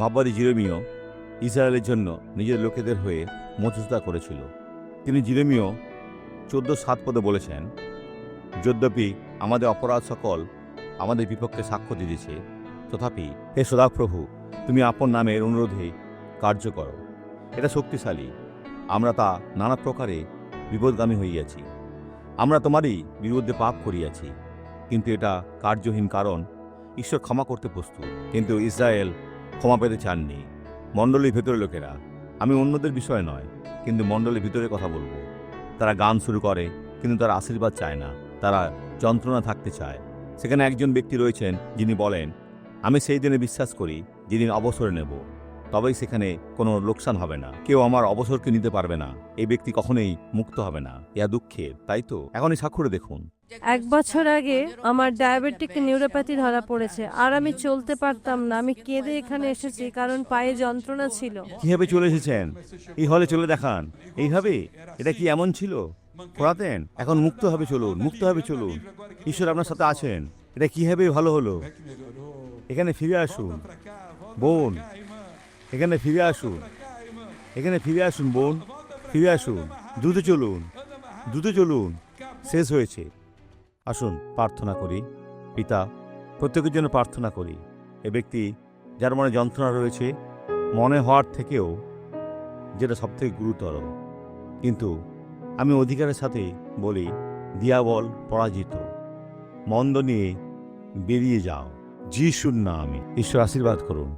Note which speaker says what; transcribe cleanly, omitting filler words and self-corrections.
Speaker 1: ভাববাদী জিরেমীয় ইসরায়েলের জন্য নিজের লোকেদের হয়ে মধ্যস্থতা করেছিল। তিনি জিরেমীয় 14:7 বলেছেন, যদ্যপি আমাদের অপরাধ সকল আমাদের বিপক্ষে সাক্ষ্য দিয়েছে, তথাপি হে সদাপ্রভু, তুমি আপন নামের অনুরোধে কার্য করো। এটা শক্তিশালী। আমরা তা নানা প্রকারে বিপদগামী হইয়াছি। আমরা তোমারই বিরুদ্ধে পাপ করিয়াছি, কিন্তু এটা কার্যহীন, কারণ ঈশ্বর ক্ষমা করতে প্রস্তুত। কিন্তু ইসরায়েল ক্ষমা পেতে চাননি। মণ্ডলীর ভেতরের লোকেরা, আমি অন্যদের বিষয় নয়, কিন্তু মণ্ডলীর ভিতরে কথা বলবো। তারা গান শুরু করে, কিন্তু তারা আশীর্বাদ চায় না, তারা যন্ত্রণা থাকতে চায়। সেখানে একজন ব্যক্তি রয়েছেন যিনি বলেন, আমি সেই দিনে বিশ্বাস করি যেদিন অবসরে নেব, তবেই সেখানে কোনো লোকসান হবে না। কেউ আমার অবসরকে নিতে পারবে না। এই ব্যক্তি কখনোই মুক্ত হবে না। ইয়া দুঃখের, তাই তো? এখনই সাক্ষরে দেখুন।
Speaker 2: 1 বছর আগে আমার ডায়াবেটিক নিউরোপ্যাথি ধরা পড়েছে, আর আমি চলতে পারতাম না। আমি কেঁদে এখানে এসেছি কারণ পায়ে যন্ত্রণা ছিল।
Speaker 1: কিভাবে চলে এসেছেন? এই হলে চলে দেখান। এইভাবে? এটা কি এমন ছিল? পড়াতেন? এখন মুক্ত হবে, চলুন, মুক্ত হবে, চলুন। ঈশ্বর আপনার সাথে আছেন। এটা কিভাবে ভালো হলো? এখানে ফিরে আসুন বোন, এখানে ফিরে আসুন, এখানে ফিরে আসুন বোন, ফিরে আসুন। দ্রুত চলুন, দ্রুত চলুন। শেষ হয়েছে। আসুন প্রার্থনা করি। পিতা, প্রত্যেকের জন্য প্রার্থনা করি। এ ব্যক্তি যার মনে যন্ত্রণা রয়েছে, মনে হওয়ার থেকেও যেটা সবথেকে গুরুতর, কিন্তু আমি অধিকারের সাথে বলি, দিয়াবল পরাজিত। মন্দ নিয়ে বেরিয়ে যাও, যিশুর নামে। ঈশ্বর আশীর্বাদ করুন।